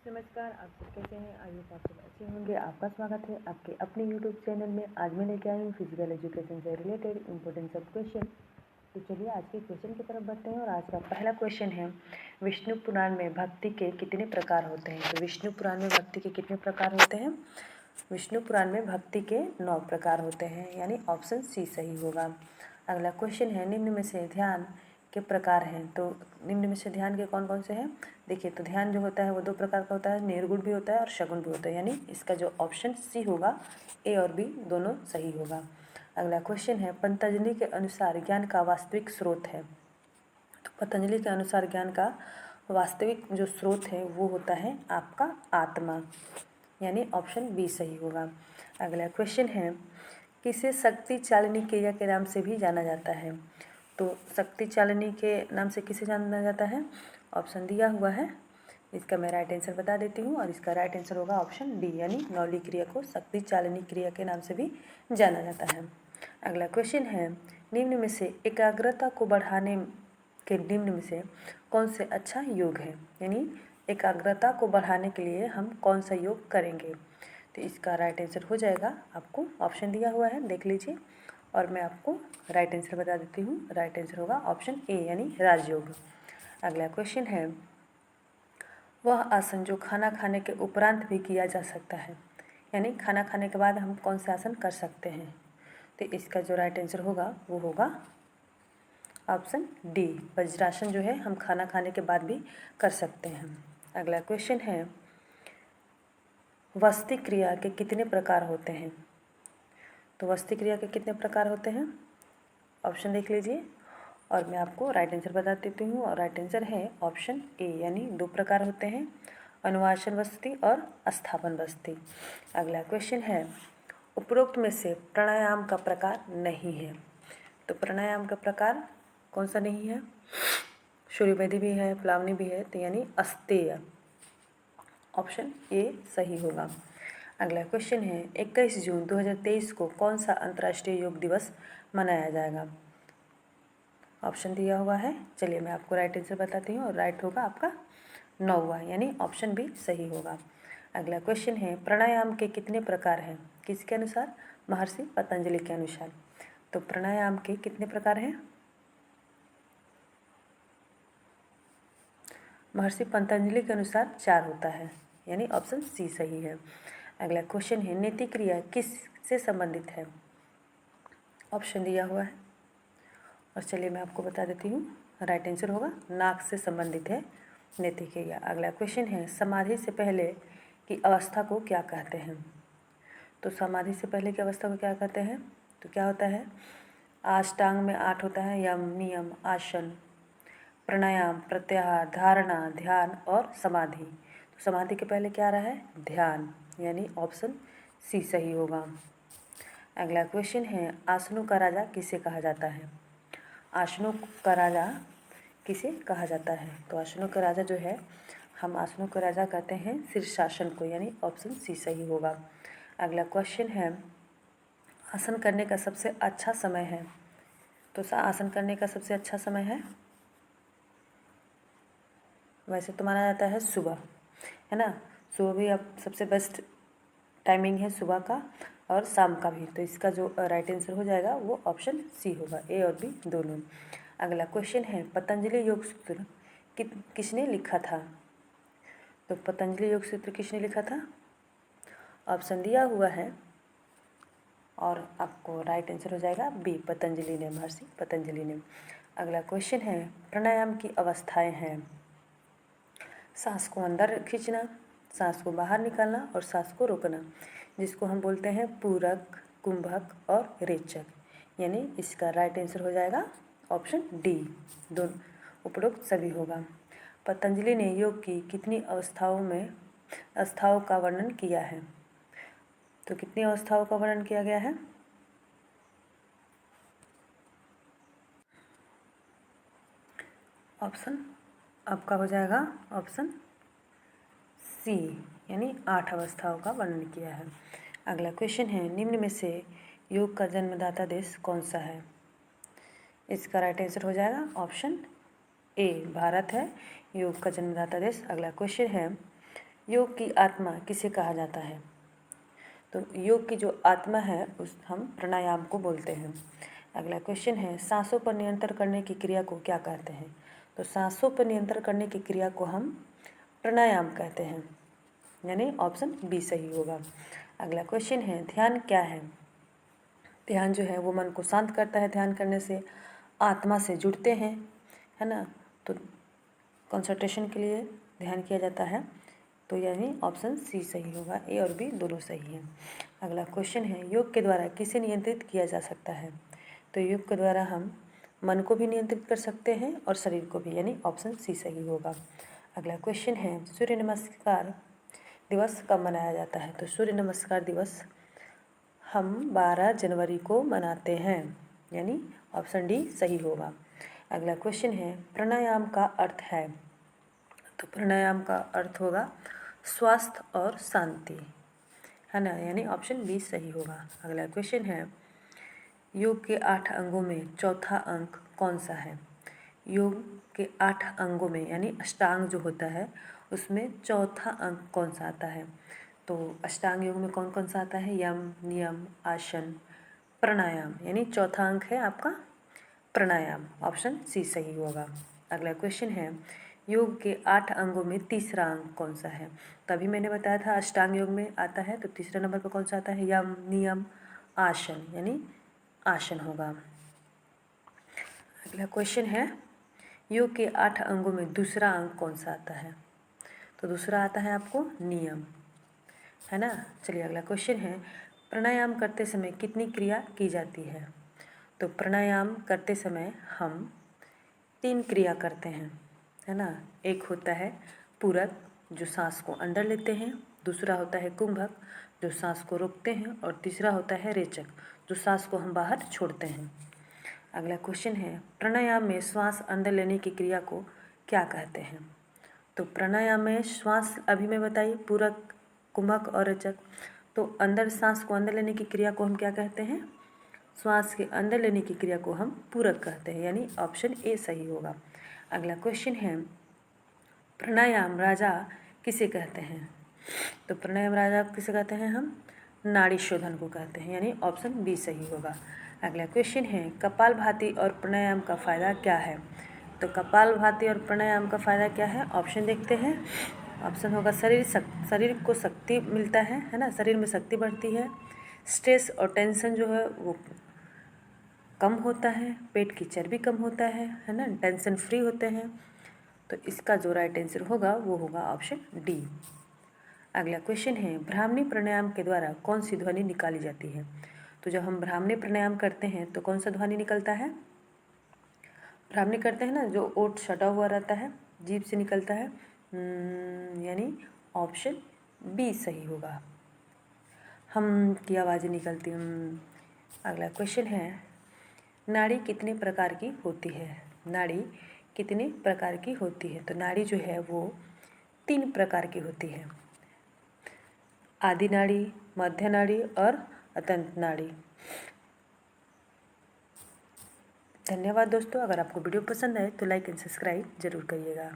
नमस्कार, आप सब कैसे हैं? आइए आप सब अच्छे होंगे। आपका स्वागत है आपके अपने यूट्यूब चैनल में। आज मैं लेके आई हूँ फिजिकल एजुकेशन से रिलेटेड इंपॉर्टेंट सब क्वेश्चन। तो चलिए आज के क्वेश्चन की तरफ बढ़ते हैं। और आज का पहला क्वेश्चन है, विष्णु पुराण में भक्ति के कितने प्रकार होते हैं? तो विष्णु पुराण में भक्ति के कितने प्रकार होते हैं? विष्णु पुराण में भक्ति के 9 प्रकार होते हैं, यानी ऑप्शन सी सही होगा। अगला क्वेश्चन है, निम्न में से ध्यान के प्रकार हैं। तो निम्न में से ध्यान के कौन कौन से हैं? देखिए, तो ध्यान जो होता है वो 2 प्रकार का होता है, निर्गुण भी होता है और सगुण भी होता है, यानी इसका जो ऑप्शन सी होगा, ए और बी दोनों सही होगा। अगला क्वेश्चन है, पतंजलि के अनुसार ज्ञान का वास्तविक स्रोत है। तो पतंजलि के अनुसार ज्ञान का वास्तविक जो स्रोत है वो होता है आपका आत्मा, यानी ऑप्शन बी सही होगा। अगला क्वेश्चन है, किसे शक्ति चालिनी क्रिया के नाम से भी जाना जाता है? तो शक्ति चालिनी के नाम से किसे जाना जाता है? ऑप्शन दिया हुआ है, इसका मैं राइट आंसर बता देती हूँ। और इसका राइट आंसर होगा ऑप्शन डी, यानी नौली क्रिया को शक्ति चालिनी क्रिया के नाम से भी जाना जाता है। अगला क्वेश्चन है, निम्न में से एकाग्रता को बढ़ाने के निम्न में से कौन से अच्छा योग है? यानी एकाग्रता को बढ़ाने के लिए हम कौन सा योग करेंगे? तो इसका राइट आंसर हो जाएगा, आपको ऑप्शन दिया हुआ है, देख लीजिए और मैं आपको राइट आंसर बता देती हूँ। राइट आंसर होगा ऑप्शन ए, यानी राजयोग। अगला क्वेश्चन है, वह आसन जो खाना खाने के उपरांत भी किया जा सकता है, यानी खाना खाने के बाद हम कौन सा आसन कर सकते हैं? तो इसका जो राइट आंसर होगा वो होगा ऑप्शन डी, वज्रासन जो है हम खाना खाने के बाद भी कर सकते हैं। अगला क्वेश्चन है, वस्ती क्रिया के कितने प्रकार होते हैं? तो वस्ती क्रिया के कितने प्रकार होते हैं? ऑप्शन देख लीजिए और मैं आपको राइट आंसर बता देती हूँ। और राइट आंसर है ऑप्शन ए, यानी 2 प्रकार होते हैं, अनुवासन वस्ती और स्थापन वस्ती। अगला क्वेश्चन है, उपरोक्त में से प्राणायाम का प्रकार नहीं है। तो प्राणायाम का प्रकार कौन सा नहीं है? सूर्यवेदी भी है, प्लावनी भी है, तो यानी अस्तेय, ऑप्शन ए सही होगा। अगला क्वेश्चन है, 21 जून 2023 को कौन सा अंतर्राष्ट्रीय योग दिवस मनाया जाएगा? ऑप्शन दिया हुआ है, चलिए मैं आपको राइट आंसर बताती हूँ। और राइट होगा आपका 9वां, यानी ऑप्शन बी सही होगा। अगला क्वेश्चन है, प्राणायाम के कितने प्रकार हैं? किसके अनुसार? महर्षि पतंजलि के अनुसार। तो प्राणायाम के कितने प्रकार हैं? महर्षि पतंजलि के अनुसार 4 होता है, यानी ऑप्शन सी सही है। अगला क्वेश्चन है, नेति क्रिया किस से संबंधित है? ऑप्शन दिया हुआ है और चलिए मैं आपको बता देती हूँ, राइट आंसर होगा नाक से संबंधित है नेति क्रिया। अगला क्वेश्चन है, समाधि से पहले की अवस्था को क्या कहते हैं? तो समाधि से पहले की अवस्था को क्या कहते हैं? तो क्या होता है? अष्टांग में 8 होता है, यम, नियम, आसन, प्राणायाम, प्रत्याहार, धारणा, ध्यान और समाधि। तो समाधि के पहले क्या आ रहा है? ध्यान, यानी ऑप्शन सी सही होगा। अगला क्वेश्चन है, आसनों का राजा किसे कहा जाता है? आसनों का राजा किसे कहा जाता है? तो आसनों का राजा जो है, हम आसनों का राजा कहते हैं शीर्षासन को, यानी ऑप्शन सी सही होगा। अगला क्वेश्चन है, आसन करने का सबसे अच्छा समय है? तो आसन करने का सबसे अच्छा समय है, वैसे तो माना जाता है सुबह, है ना। सुबह भी अब सबसे बेस्ट टाइमिंग है सुबह का, और शाम का भी। तो इसका जो राइट आंसर हो जाएगा वो ऑप्शन सी होगा, ए और बी दोनों। अगला क्वेश्चन है, पतंजलि योग सूत्र किसने लिखा था? तो पतंजलि योग सूत्र किसने लिखा था? ऑप्शन दिया हुआ है और आपको राइट आंसर हो जाएगा बी, पतंजलि ने, महर्षि पतंजलि ने। अगला क्वेश्चन है, प्राणायाम की अवस्थाएं हैं। सांस को अंदर खींचना, सांस को बाहर निकालना और सांस को रोकना, जिसको हम बोलते हैं पूरक, कुंभक और रेचक, यानी इसका राइट आंसर हो जाएगा ऑप्शन डी, दोनों उपरोक्त सभी होगा। पतंजलि ने योग की कितनी अवस्थाओं का वर्णन किया है? तो कितनी अवस्थाओं का वर्णन किया गया है? ऑप्शन आपका हो जाएगा ऑप्शन सी, यानी 8 अवस्थाओं का वर्णन किया है। अगला क्वेश्चन है, निम्न में से योग का जन्मदाता देश कौन सा है? इसका राइट आंसर हो जाएगा ऑप्शन ए, भारत है योग का जन्मदाता देश। अगला क्वेश्चन है, योग की आत्मा किसे कहा जाता है? तो योग की जो आत्मा है उस हम प्राणायाम को बोलते हैं। अगला क्वेश्चन है, सांसों पर नियंत्रण करने की क्रिया को क्या कहते हैं? तो सांसों पर नियंत्रण करने की क्रिया को हम प्राणायाम कहते हैं, यानी ऑप्शन बी सही होगा। अगला क्वेश्चन है, ध्यान क्या है? ध्यान जो है वो मन को शांत करता है, ध्यान करने से आत्मा से जुड़ते हैं, है ना। तो कंसंट्रेशन के लिए ध्यान किया जाता है, तो यानी ऑप्शन सी सही होगा। ए और बी दोनों सही हैं। अगला क्वेश्चन है, योग के द्वारा किसे नियंत्रित किया जा सकता है? तो योग के द्वारा हम मन को भी नियंत्रित कर सकते हैं और शरीर को भी, यानी ऑप्शन सी सही होगा। अगला क्वेश्चन है, सूर्य नमस्कार दिवस कब मनाया जाता है? तो सूर्य नमस्कार दिवस हम 12 जनवरी को मनाते हैं, यानी ऑप्शन डी सही होगा। अगला क्वेश्चन है, प्राणायाम का अर्थ है? तो प्राणायाम का अर्थ होगा स्वास्थ्य और शांति, है ना, यानी ऑप्शन बी सही होगा। अगला क्वेश्चन है, योग के 8 अंगों में चौथा अंग कौन सा है? योग के 8 अंगों में यानी अष्टांग जो होता है उसमें चौथा अंग कौन सा आता है? तो अष्टांग योग में कौन कौन सा आता है? यम, नियम, आसन, प्राणायाम, यानी चौथा अंग है आपका प्राणायाम, ऑप्शन सी सही होगा। अगला क्वेश्चन है, योग के 8 अंगों में तीसरा अंग कौन सा है? तभी मैंने बताया था अष्टांग योग में आता है, तो तीसरे नंबर पर कौन सा आता है? यम, नियम, आसन, यानी आसन होगा। अगला क्वेश्चन है, योग के 8 अंगों में दूसरा अंग कौन सा आता है? तो दूसरा आता है आपको नियम, है ना। चलिए अगला क्वेश्चन है, प्राणायाम करते समय कितनी क्रिया की जाती है? तो प्राणायाम करते समय हम 3 क्रिया करते हैं, है ना। एक होता है पूरक जो सांस को अंदर लेते हैं, दूसरा होता है कुंभक जो सांस को रोकते हैं, और तीसरा होता है रेचक जो सांस को हम बाहर छोड़ते हैं। अगला क्वेश्चन है, प्राणायाम में श्वास अंदर लेने की क्रिया को क्या कहते हैं? तो प्राणायाम में श्वास अभी मैं बताई पूरक, कुंभक और रेचक, तो अंदर सांस को अंदर लेने की क्रिया को हम क्या कहते हैं? श्वास के अंदर लेने की क्रिया को हम पूरक कहते हैं, यानी ऑप्शन ए सही होगा। अगला क्वेश्चन है, प्राणायाम राजा किसे कहते हैं? तो प्राणायाम राजा किसे कहते हैं? हम नाड़ी शोधन को कहते हैं, यानी ऑप्शन बी सही होगा। अगला क्वेश्चन है, कपालभाति और प्राणायाम का फ़ायदा क्या है? तो कपालभाति और प्राणायाम का फ़ायदा क्या है? ऑप्शन देखते हैं। ऑप्शन होगा शरीर को शक्ति मिलता है ना, शरीर में शक्ति बढ़ती है, स्ट्रेस और टेंशन जो है वो कम होता है, पेट की चर्बी कम होता है ना, टेंशन फ्री होते हैं। तो इसका जो राइट आंसर होगा वो होगा ऑप्शन डी। अगला क्वेश्चन है, ब्राह्मणी प्राणायाम के द्वारा कौन सी ध्वनि निकाली जाती है? तो जब हम ब्राह्मणी प्राणायाम करते हैं तो कौन सा ध्वनि निकलता है? ब्राह्मणी करते हैं ना, जो ओठ सटा हुआ रहता है, जीभ से निकलता है, यानी ऑप्शन बी सही होगा। हम की आवाज़ें निकलती हैं। अगला क्वेश्चन है, नाड़ी कितने प्रकार की होती है? नाड़ी कितने प्रकार की होती है? तो नाड़ी जो है वो 3 प्रकार की होती है, आदि नाड़ी, मध्य नाड़ी और अतंत नाड़ी। धन्यवाद दोस्तों। अगर आपको वीडियो पसंद आए तो लाइक एंड सब्सक्राइब जरूर करिएगा।